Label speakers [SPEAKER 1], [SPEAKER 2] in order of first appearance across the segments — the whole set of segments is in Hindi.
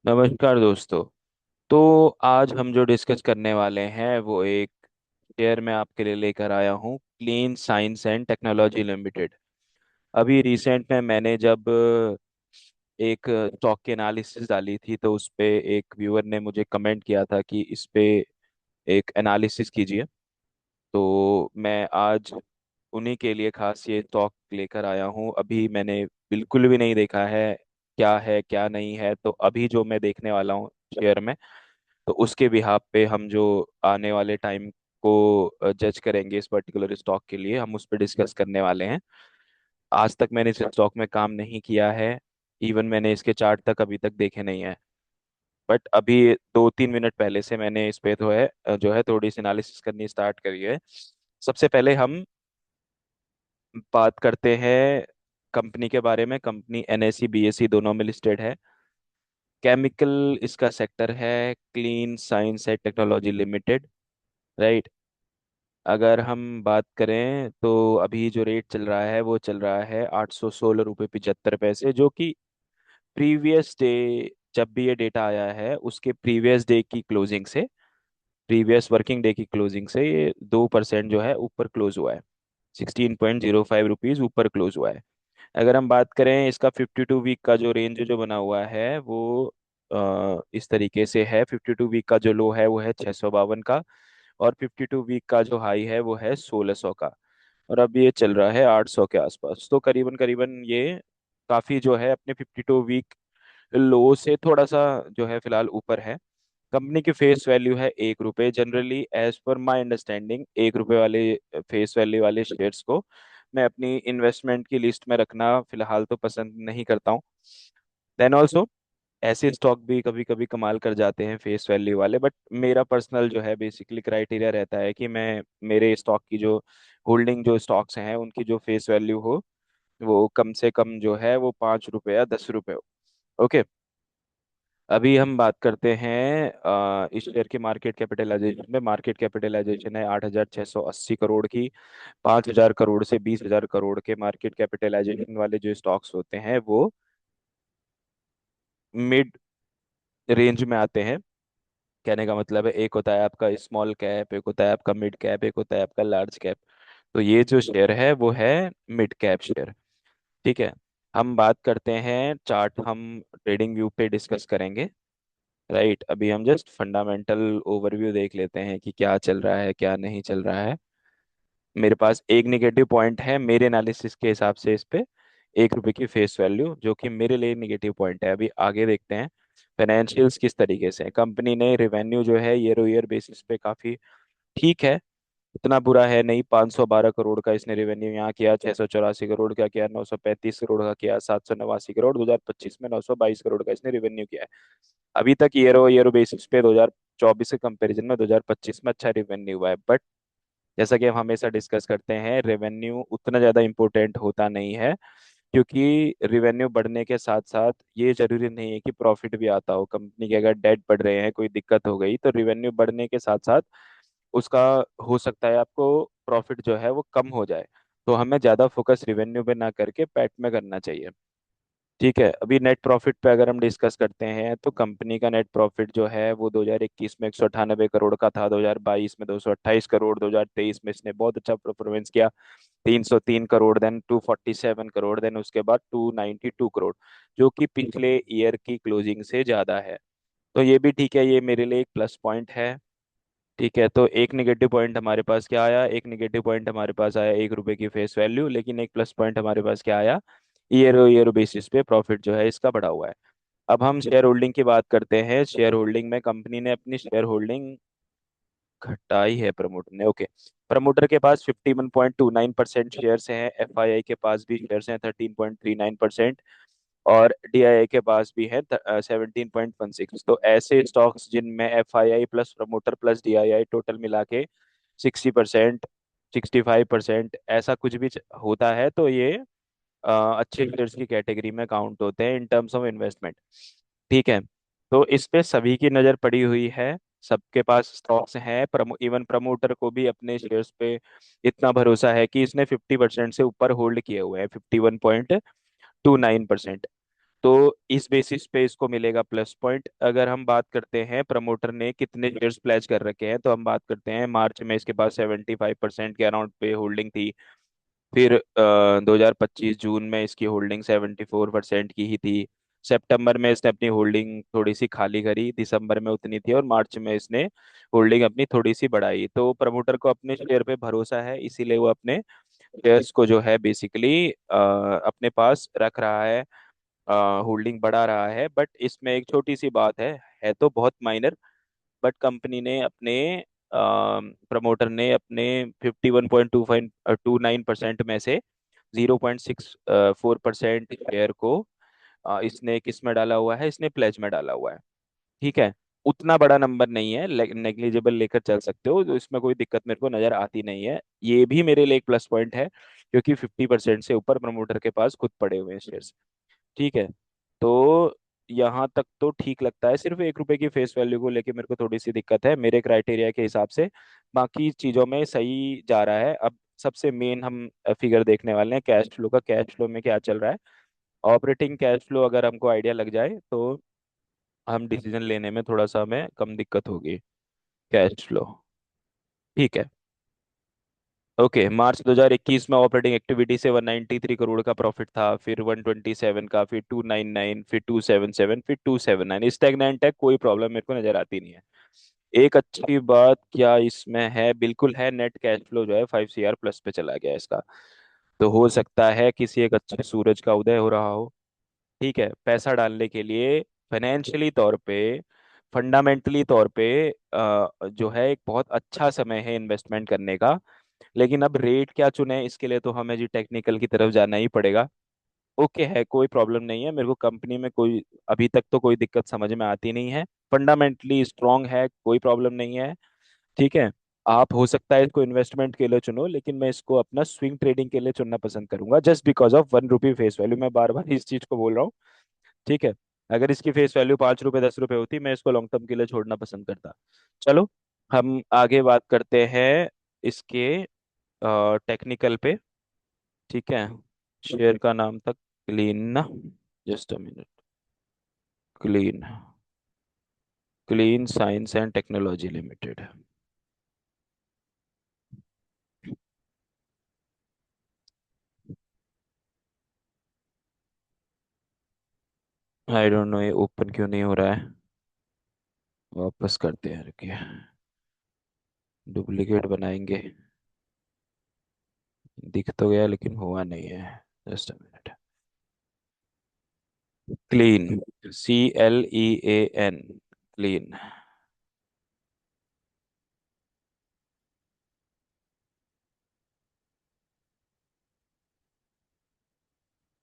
[SPEAKER 1] नमस्कार दोस्तों। तो आज हम जो डिस्कस करने वाले हैं वो एक शेयर मैं आपके लिए लेकर आया हूँ, clean science and technology limited. अभी रिसेंट में मैंने जब एक स्टॉक की एनालिसिस डाली थी तो उस पे एक व्यूअर ने मुझे कमेंट किया था कि इस पे एक एनालिसिस कीजिए। तो मैं आज उन्हीं के लिए खास ये स्टॉक लेकर आया हूँ। अभी मैंने बिल्कुल भी नहीं देखा है क्या नहीं है, तो अभी जो मैं देखने वाला हूँ शेयर में, तो उसके बिहाफ पे हम जो आने वाले टाइम को जज करेंगे इस पर्टिकुलर स्टॉक के लिए, हम उस पर डिस्कस करने वाले हैं। आज तक मैंने इस स्टॉक में काम नहीं किया है। इवन मैंने इसके चार्ट तक अभी तक देखे नहीं है। बट अभी 2-3 मिनट पहले से मैंने इस पे जो है थोड़ी सी एनालिसिस करनी स्टार्ट करी है। सबसे पहले हम बात करते हैं कंपनी के बारे में। कंपनी एनएससी बीएससी दोनों में लिस्टेड है। केमिकल इसका सेक्टर है, clean science and technology limited. Right. अगर हम बात करें तो अभी जो रेट चल रहा है वो चल रहा है 816 रुपये 75 पैसे, जो कि प्रीवियस डे, जब भी ये डेटा आया है उसके प्रीवियस डे की क्लोजिंग से, प्रीवियस वर्किंग डे की क्लोजिंग से ये 2% जो है ऊपर क्लोज हुआ है। 16.05 रुपीज ऊपर क्लोज हुआ है। अगर हम बात करें इसका 52 वीक का जो रेंज जो बना हुआ है वो इस तरीके से है। 52 वीक का जो लो है वो है 652 का, और 52 वीक का जो हाई है वो है 1600 का। और अब ये चल रहा है 800 के आसपास। तो करीबन करीबन ये काफी जो है अपने 52 वीक लो से थोड़ा सा जो है फिलहाल ऊपर है। कंपनी की फेस वैल्यू है 1 रुपये। Generally as per my understanding 1 रुपये वाले फेस वैल्यू वाले शेयर्स को मैं अपनी इन्वेस्टमेंट की लिस्ट में रखना फिलहाल तो पसंद नहीं करता हूँ। देन ऑल्सो ऐसे स्टॉक भी कभी कभी कमाल कर जाते हैं फेस वैल्यू वाले, बट मेरा पर्सनल जो है बेसिकली क्राइटेरिया रहता है कि मैं मेरे स्टॉक की जो होल्डिंग जो स्टॉक्स हैं उनकी जो फेस वैल्यू हो वो कम से कम जो है वो 5 रुपये या 10 रुपये हो। ओके। अभी हम बात करते हैं इस शेयर की मार्केट कैपिटलाइजेशन में। मार्केट कैपिटलाइजेशन है 8,680 करोड़ की। 5,000 करोड़ से 20,000 करोड़ के मार्केट कैपिटलाइजेशन वाले जो स्टॉक्स होते हैं वो मिड रेंज में आते हैं। कहने का मतलब है, एक होता है आपका स्मॉल कैप, एक होता है आपका मिड कैप, एक होता है आपका लार्ज कैप। तो ये जो शेयर है वो है मिड कैप शेयर। ठीक है। हम बात करते हैं चार्ट, हम ट्रेडिंग व्यू पे डिस्कस करेंगे। राइट। अभी हम जस्ट फंडामेंटल ओवरव्यू देख लेते हैं कि क्या चल रहा है क्या नहीं चल रहा है। मेरे पास एक निगेटिव पॉइंट है मेरे एनालिसिस के हिसाब से इस पे, 1 रुपए की फेस वैल्यू, जो कि मेरे लिए निगेटिव पॉइंट है। अभी आगे देखते हैं फाइनेंशियल्स किस तरीके से हैं। कंपनी ने रेवेन्यू जो है ईयर ईयर बेसिस पे काफी ठीक है, इतना बुरा है नहीं। 512 करोड़ का इसने रेवेन्यू यहाँ किया, 684 करोड़ का किया, 935 करोड़ का किया, 789 करोड़ 2025 में, 922 करोड़ का इसने रेवेन्यू किया है। अभी तक ईयर बेसिस पे 2024 के कंपैरिजन में 2025 में अच्छा रेवेन्यू हुआ है। बट जैसा कि हम हमेशा डिस्कस करते हैं, रेवेन्यू उतना ज़्यादा इम्पोर्टेंट होता नहीं है, क्योंकि रेवेन्यू बढ़ने के साथ साथ ये जरूरी नहीं है कि प्रॉफिट भी आता हो। कंपनी के अगर डेट बढ़ रहे हैं, कोई दिक्कत हो गई, तो रेवेन्यू बढ़ने के साथ साथ उसका हो सकता है आपको प्रॉफिट जो है वो कम हो जाए। तो हमें ज़्यादा फोकस रेवेन्यू पे ना करके पैट में करना चाहिए। ठीक है। अभी नेट प्रॉफिट पे अगर हम डिस्कस करते हैं तो कंपनी का नेट प्रॉफिट जो है वो 2021 में 198 करोड़ का था, 2022 में 228 करोड़, 2023 में इसने बहुत अच्छा परफॉर्मेंस किया, 303 करोड़, देन 247 करोड़, देन उसके बाद 292 करोड़, जो कि पिछले ईयर की क्लोजिंग से ज्यादा है। तो ये भी ठीक है, ये मेरे लिए एक प्लस पॉइंट है। ठीक है। तो एक निगेटिव पॉइंट हमारे पास क्या आया, एक निगेटिव पॉइंट हमारे पास आया 1 रुपए की फेस वैल्यू, लेकिन एक प्लस पॉइंट हमारे पास क्या आया, ईयर बेसिस पे प्रॉफिट जो है इसका बढ़ा हुआ है। अब हम शेयर होल्डिंग की बात करते हैं। शेयर होल्डिंग में कंपनी ने अपनी शेयर होल्डिंग घटाई है प्रमोटर ने। ओके। प्रमोटर के पास 51.29% शेयर्स हैं, एफआईआई के पास भी शेयर्स हैं 13.39%, और डीआईआई के पास भी है 17.16। तो ऐसे स्टॉक्स जिनमें FII plus promoter plus DII total मिला के 60%, 65% ऐसा कुछ भी होता है, तो ये अच्छे शेयर्स की कैटेगरी में काउंट होते हैं इन टर्म्स ऑफ इन्वेस्टमेंट। ठीक है। तो इस पे सभी की नज़र पड़ी हुई है, सबके पास स्टॉक्स हैं। इवन प्रमोटर को भी अपने शेयर्स पे इतना भरोसा है कि इसने 50% से ऊपर होल्ड किए हुए हैं, 51.29%। तो इस बेसिस पे इसको मिलेगा प्लस पॉइंट। अगर हम बात करते हैं प्रमोटर ने कितने शेयर्स प्लेज कर रखे हैं, तो हम बात करते हैं मार्च में इसके पास 75% के अराउंड पे होल्डिंग थी। फिर 2025 जून में इसकी होल्डिंग 74% की ही थी। सितंबर में इसने अपनी होल्डिंग थोड़ी सी खाली करी, दिसंबर में उतनी थी, और मार्च में इसने होल्डिंग अपनी थोड़ी सी बढ़ाई। तो प्रमोटर को अपने शेयर पे भरोसा है, इसीलिए वो अपने शेयर्स को जो है बेसिकली अपने पास रख रहा है, होल्डिंग बढ़ा रहा है। बट इसमें एक छोटी सी बात है तो बहुत माइनर। बट कंपनी ने अपने प्रमोटर ने अपने 51.2529% में से 0.64% शेयर को इसने किस में डाला हुआ है, इसने प्लेज में डाला हुआ है। ठीक है, उतना बड़ा नंबर नहीं है, नेग्लिजिबल लेकर चल सकते हो, तो इसमें कोई दिक्कत मेरे को नजर आती नहीं है। ये भी मेरे लिए एक प्लस पॉइंट है, क्योंकि 50% से ऊपर प्रमोटर के पास खुद पड़े हुए हैं शेयर। ठीक है, तो यहाँ तक तो ठीक लगता है। सिर्फ 1 रुपए की फेस वैल्यू को लेके मेरे को थोड़ी सी दिक्कत है मेरे क्राइटेरिया के हिसाब से। बाकी चीज़ों में सही जा रहा है। अब सबसे मेन हम फिगर देखने वाले हैं कैश फ्लो का, कैश फ्लो में क्या चल रहा है। ऑपरेटिंग कैश फ्लो अगर हमको आइडिया लग जाए तो हम डिसीजन लेने में थोड़ा सा हमें कम दिक्कत होगी। कैश फ्लो, ठीक है। ओके, मार्च 2021 में ऑपरेटिंग एक्टिविटी से 193 करोड़ का प्रॉफिट था, फिर 127 का, फिर 299, फिर 277, फिर 279। स्टैग्नेंट है, कोई प्रॉब्लम मेरे को नजर आती नहीं है। एक अच्छी बात क्या इसमें है, बिल्कुल है, नेट कैश फ्लो जो है 5 CR प्लस पे चला गया इसका। तो हो सकता है किसी एक अच्छे सूरज का उदय हो रहा हो। ठीक है, पैसा डालने के लिए फाइनेंशियली तौर पे, फंडामेंटली तौर पे जो है एक बहुत अच्छा समय है इन्वेस्टमेंट करने का। लेकिन अब रेट क्या चुने इसके लिए तो हमें जी टेक्निकल की तरफ जाना ही पड़ेगा। ओके है, कोई प्रॉब्लम नहीं है मेरे को, कंपनी में कोई अभी तक तो कोई दिक्कत समझ में आती नहीं है। फंडामेंटली स्ट्रांग है, कोई प्रॉब्लम नहीं है। ठीक है, आप हो सकता है इसको इन्वेस्टमेंट के लिए चुनो, लेकिन मैं इसको अपना स्विंग ट्रेडिंग के लिए चुनना पसंद करूंगा, just because of 1 rupee face value. मैं बार बार इस चीज को बोल रहा हूँ। ठीक है, अगर इसकी फेस वैल्यू 5 रुपए 10 रुपए होती, मैं इसको लॉन्ग टर्म के लिए छोड़ना पसंद करता। चलो, हम आगे बात करते हैं इसके टेक्निकल पे। ठीक है, शेयर का नाम था क्लीन ना, just a minute, clean, clean science and technology limited. I don't know ये ओपन क्यों नहीं हो रहा है, वापस करते हैं, रुकिए, डुप्लीकेट बनाएंगे। दिख तो गया लेकिन हुआ नहीं है, just a minute. Clean, CLEAN, clean,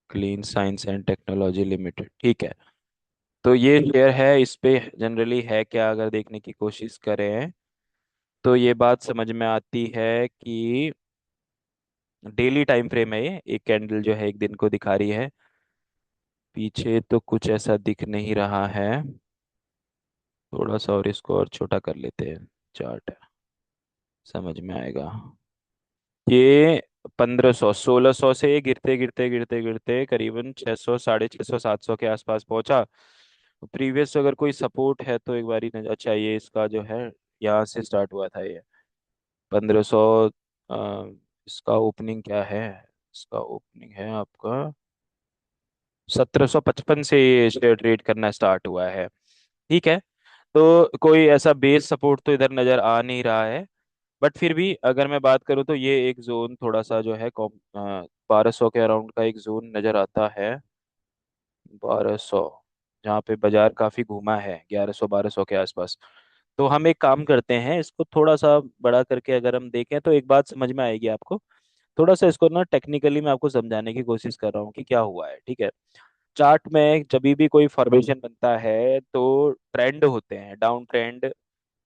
[SPEAKER 1] clean science and technology limited. ठीक है, तो ये शेयर है, इस पे जनरली है क्या अगर देखने की कोशिश करें, तो ये बात समझ में आती है कि डेली टाइम फ्रेम है, ये एक कैंडल जो है एक दिन को दिखा रही है। पीछे तो कुछ ऐसा दिख नहीं रहा है। थोड़ा सा और इसको और छोटा कर लेते हैं, चार्ट समझ में आएगा। ये 1500 1600 से गिरते गिरते गिरते गिरते करीबन 600 650 700 के आसपास पहुंचा। प्रीवियस अगर कोई सपोर्ट है तो एक बारी अच्छा, ये इसका जो है यहाँ से स्टार्ट हुआ था ये 1500। इसका ओपनिंग क्या है, इसका ओपनिंग है आपका 1755 से ये शेयर ट्रेड करना स्टार्ट हुआ है। ठीक है, तो कोई ऐसा बेस सपोर्ट तो इधर नजर आ नहीं रहा है। बट फिर भी अगर मैं बात करूँ तो ये एक जोन थोड़ा सा जो है 1200 के अराउंड का एक जोन नजर आता है। 1200, जहाँ पे बाजार काफी घूमा है, 1100 1200 के आसपास। तो हम एक काम करते हैं, इसको थोड़ा सा बड़ा करके अगर हम देखें तो एक बात समझ में आएगी आपको। थोड़ा सा इसको ना टेक्निकली मैं आपको समझाने की कोशिश कर रहा हूँ कि क्या हुआ है। ठीक है, चार्ट में जब भी कोई फॉर्मेशन बनता है तो ट्रेंड होते हैं, डाउन ट्रेंड,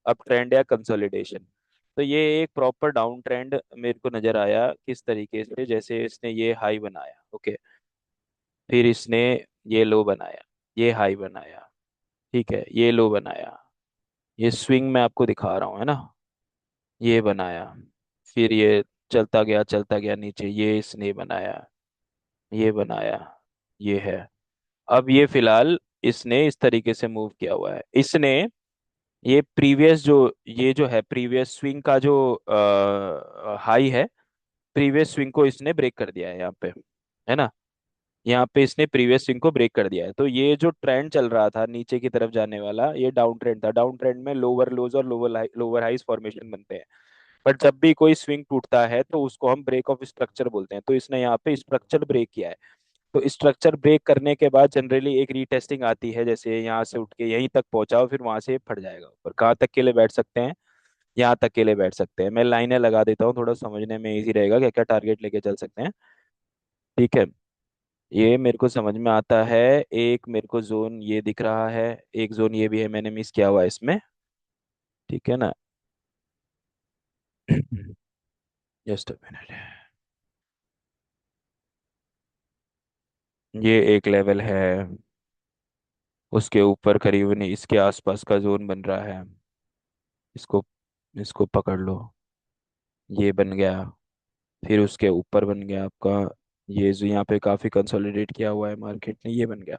[SPEAKER 1] अप ट्रेंड या कंसोलिडेशन। तो ये एक प्रॉपर डाउन ट्रेंड मेरे को नजर आया, किस तरीके से, जैसे इसने ये हाई बनाया, ओके, फिर इसने ये लो बनाया, ये हाई बनाया, ठीक है, ये लो बनाया, ये स्विंग में आपको दिखा रहा हूँ है ना, ये बनाया, फिर ये चलता गया नीचे, ये इसने बनाया, ये बनाया, ये है, अब ये फिलहाल इसने इस तरीके से मूव किया हुआ है। इसने ये प्रीवियस जो ये जो है प्रीवियस स्विंग का जो हाई है, प्रीवियस स्विंग को इसने ब्रेक कर दिया है यहाँ पे, है ना। यहाँ पे इसने प्रीवियस स्विंग को ब्रेक कर दिया है। तो ये जो ट्रेंड चल रहा था नीचे की तरफ जाने वाला, ये डाउन ट्रेंड था। डाउन ट्रेंड में लोअर लोज और लोअर हाइस फॉर्मेशन बनते हैं। बट जब भी कोई स्विंग टूटता है तो उसको हम ब्रेक ऑफ स्ट्रक्चर बोलते हैं। तो इसने यहाँ पे स्ट्रक्चर ब्रेक किया है। तो स्ट्रक्चर ब्रेक करने के बाद जनरली एक रीटेस्टिंग आती है, जैसे यहाँ से उठ के यहीं तक पहुंचाओ, फिर वहां से फट जाएगा ऊपर। कहाँ तक के लिए बैठ सकते हैं? यहाँ तक के लिए बैठ सकते हैं। मैं लाइनें लगा देता हूँ, थोड़ा समझने में इजी रहेगा क्या क्या टारगेट लेके चल सकते हैं। ठीक है, ये मेरे को समझ में आता है। एक मेरे को जोन ये दिख रहा है, एक जोन ये भी है, मैंने मिस किया हुआ है इसमें। ठीक है ना। Just a minute. ये एक लेवल है, उसके ऊपर करीबन इसके आसपास का जोन बन रहा है। इसको इसको पकड़ लो, ये बन गया। फिर उसके ऊपर बन गया आपका ये जो यहाँ पे काफी कंसोलिडेट किया हुआ है मार्केट ने, ये बन गया।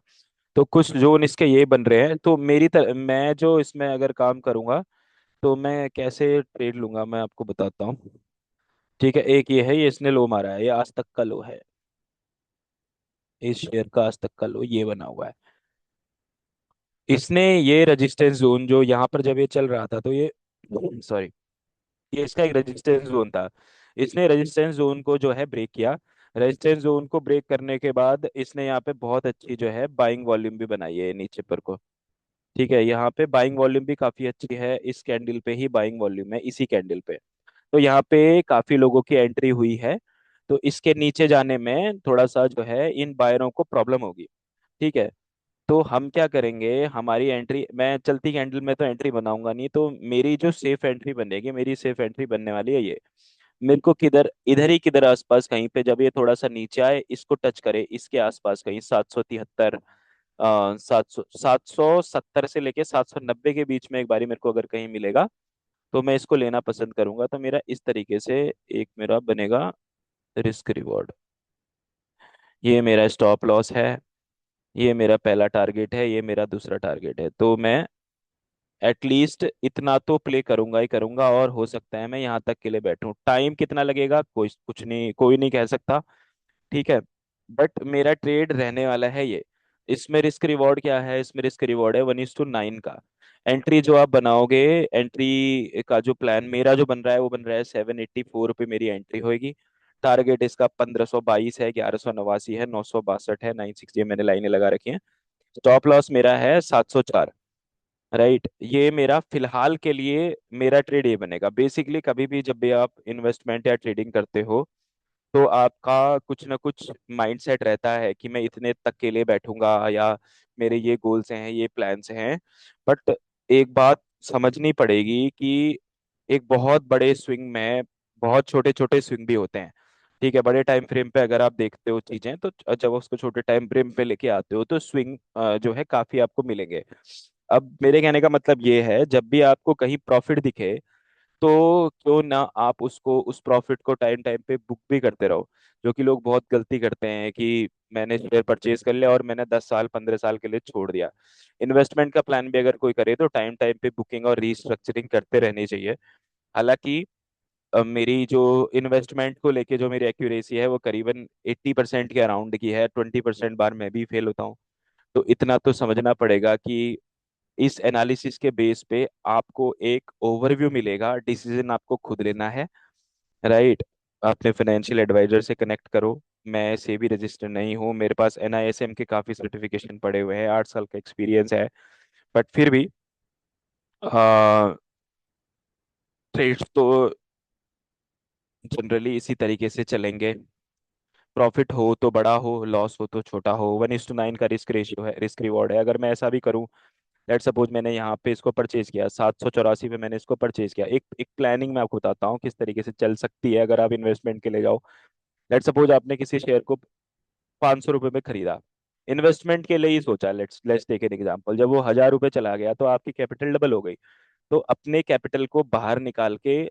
[SPEAKER 1] तो कुछ जोन इसके ये बन रहे हैं। तो मैं जो इसमें अगर काम करूंगा तो मैं कैसे ट्रेड लूंगा, मैं आपको बताता हूँ। ठीक है, एक ये है, ये इसने लो मारा है, ये आज तक का लो है। इस शेयर का आज तक का लो ये बना हुआ है। इसने ये रेजिस्टेंस जोन जो यहाँ पर जब ये चल रहा था, तो ये सॉरी, ये इसका एक रेजिस्टेंस जोन था। इसने रेजिस्टेंस जोन को जो है ब्रेक किया। रेजिस्टेंस जोन को ब्रेक करने के बाद इसने यहाँ पे बहुत अच्छी जो है बाइंग वॉल्यूम भी बनाई है नीचे पर को। ठीक है, यहाँ पे बाइंग वॉल्यूम भी काफी अच्छी है। इस कैंडल पे ही बाइंग वॉल्यूम है, इसी कैंडल पे। तो यहाँ पे काफी लोगों की एंट्री हुई है। तो इसके नीचे जाने में थोड़ा सा जो है इन बायरों को प्रॉब्लम होगी। ठीक है, तो हम क्या करेंगे, हमारी एंट्री, मैं चलती कैंडल में तो एंट्री बनाऊंगा नहीं, तो मेरी जो सेफ एंट्री बनेगी, मेरी सेफ एंट्री बनने वाली है ये। मेरे को किधर, इधर ही किधर आसपास कहीं पे, जब ये थोड़ा सा नीचे आए, इसको टच करे, इसके आसपास कहीं 773, 770 से लेके 790 के बीच में एक बारी मेरे को अगर कहीं मिलेगा तो मैं इसको लेना पसंद करूंगा। तो मेरा इस तरीके से एक मेरा बनेगा रिस्क रिवॉर्ड। ये मेरा स्टॉप लॉस है, ये मेरा पहला टारगेट है, ये मेरा दूसरा टारगेट है। तो मैं एटलीस्ट इतना तो प्ले करूंगा ही करूंगा, और हो सकता है मैं यहाँ तक के लिए बैठूं। टाइम कितना लगेगा, कोई कुछ नहीं, कोई नहीं कह सकता। ठीक है, बट मेरा ट्रेड रहने वाला है ये। इसमें रिस्क रिवॉर्ड क्या है? इसमें रिस्क रिवॉर्ड है 1:9 का। एंट्री जो आप बनाओगे, एंट्री का जो प्लान मेरा जो बन रहा है वो बन रहा है 784 पे मेरी एंट्री होगी। टारगेट इसका 1522 है, 1189 है, 962 है, 960, मैंने लाइनें लगा रखी हैं। स्टॉप लॉस मेरा है 704। राइट, ये मेरा फिलहाल के लिए मेरा ट्रेड ये बनेगा। बेसिकली कभी भी जब भी आप इन्वेस्टमेंट या ट्रेडिंग करते हो तो आपका कुछ ना कुछ माइंडसेट रहता है कि मैं इतने तक के लिए बैठूंगा, या मेरे ये गोल्स हैं, ये प्लान्स हैं। बट एक बात समझनी पड़ेगी कि एक बहुत बड़े स्विंग में बहुत छोटे छोटे स्विंग भी होते हैं। ठीक है, बड़े टाइम फ्रेम पे अगर आप देखते हो चीजें, तो जब उसको छोटे टाइम फ्रेम पे लेके आते हो तो स्विंग जो है काफी आपको मिलेंगे। अब मेरे कहने का मतलब ये है, जब भी आपको कहीं प्रॉफिट दिखे तो क्यों ना आप उसको, उस प्रॉफिट को टाइम टाइम पे बुक भी करते रहो। जो कि लोग बहुत गलती करते हैं कि मैंने शेयर परचेज कर लिया और मैंने 10 साल 15 साल के लिए छोड़ दिया। इन्वेस्टमेंट का प्लान भी अगर कोई करे तो टाइम टाइम पे बुकिंग और रीस्ट्रक्चरिंग करते रहनी चाहिए। हालांकि मेरी जो इन्वेस्टमेंट को लेके जो मेरी एक्यूरेसी है वो करीबन 80% के अराउंड की है। 20% बार मैं भी फेल होता हूँ। तो इतना तो समझना पड़ेगा कि इस एनालिसिस के बेस पे आपको एक ओवरव्यू मिलेगा, डिसीजन आपको खुद लेना है। राइट, अपने फाइनेंशियल एडवाइजर से कनेक्ट करो। मैं से भी रजिस्टर नहीं हूँ, मेरे पास NISM के काफ़ी सर्टिफिकेशन पड़े हुए हैं, 8 साल का एक्सपीरियंस है। बट फिर भी ट्रेड्स तो जनरली इसी तरीके से चलेंगे। प्रॉफिट हो तो बड़ा हो, लॉस हो तो छोटा हो। 1:9 का रिस्क रेशियो है, रिस्क रिवॉर्ड है। अगर मैं ऐसा भी करूं, लेट सपोज मैंने यहाँ पे इसको परचेज किया 784 पे, मैंने इसको परचेज किया। एक एक प्लानिंग मैं आपको बताता हूँ किस तरीके से चल सकती है अगर आप इन्वेस्टमेंट के लिए जाओ। लेट सपोज आपने किसी शेयर को 500 रुपये में खरीदा, इन्वेस्टमेंट के लिए ही सोचा। Let's let's take an example, जब वो 1000 रुपये चला गया तो आपकी कैपिटल डबल हो गई। तो अपने कैपिटल को बाहर निकाल के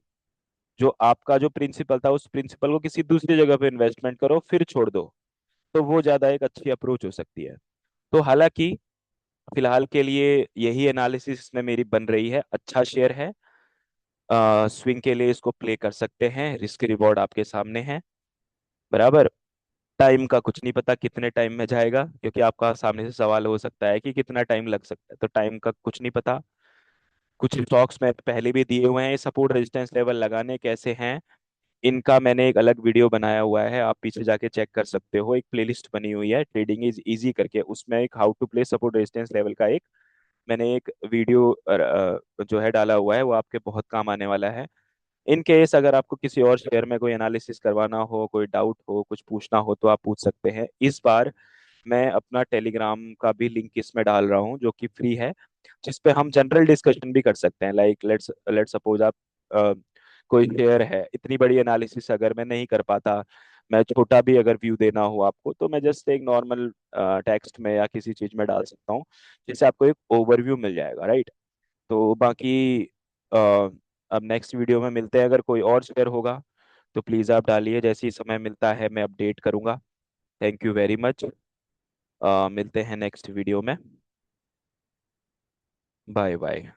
[SPEAKER 1] जो आपका जो प्रिंसिपल था, उस प्रिंसिपल को किसी दूसरी जगह पे इन्वेस्टमेंट करो, फिर छोड़ दो। तो वो ज्यादा एक अच्छी अप्रोच हो सकती है। तो हालांकि फिलहाल के लिए यही एनालिसिस इसमें मेरी बन रही है। अच्छा शेयर है, स्विंग के लिए इसको प्ले कर सकते हैं, रिस्क रिवॉर्ड आपके सामने है। बराबर। टाइम का कुछ नहीं पता कितने टाइम में जाएगा, क्योंकि आपका सामने से सवाल हो सकता है कि कितना टाइम लग सकता है, तो टाइम का कुछ नहीं पता। कुछ स्टॉक्स में पहले भी दिए हुए हैं, सपोर्ट रेजिस्टेंस लेवल लगाने कैसे हैं इनका मैंने एक अलग वीडियो बनाया हुआ है, आप पीछे जाके चेक कर सकते हो। एक प्लेलिस्ट बनी हुई है ट्रेडिंग इज इजी करके, उसमें एक how to play support resistance level का एक मैंने एक वीडियो जो है डाला हुआ है, वो आपके बहुत काम आने वाला है। इन केस अगर आपको किसी और शेयर में कोई एनालिसिस करवाना हो, कोई डाउट हो, कुछ पूछना हो, तो आप पूछ सकते हैं। इस बार मैं अपना टेलीग्राम का भी लिंक इसमें डाल रहा हूँ जो कि फ्री है, जिस पे हम जनरल डिस्कशन भी कर सकते हैं। लाइक लेट्स लेट्स सपोज आप कोई शेयर है, इतनी बड़ी एनालिसिस अगर मैं नहीं कर पाता, मैं छोटा भी अगर व्यू देना हो आपको, तो मैं जस्ट एक नॉर्मल टेक्स्ट में या किसी चीज में डाल सकता हूँ, जिससे आपको एक ओवरव्यू मिल जाएगा, राइट। तो बाकी अ, अब नेक्स्ट वीडियो में मिलते हैं। अगर कोई और शेयर होगा तो प्लीज़ आप डालिए, जैसे ही समय मिलता है मैं अपडेट करूंगा। Thank you very much. मिलते हैं नेक्स्ट वीडियो में। Bye bye.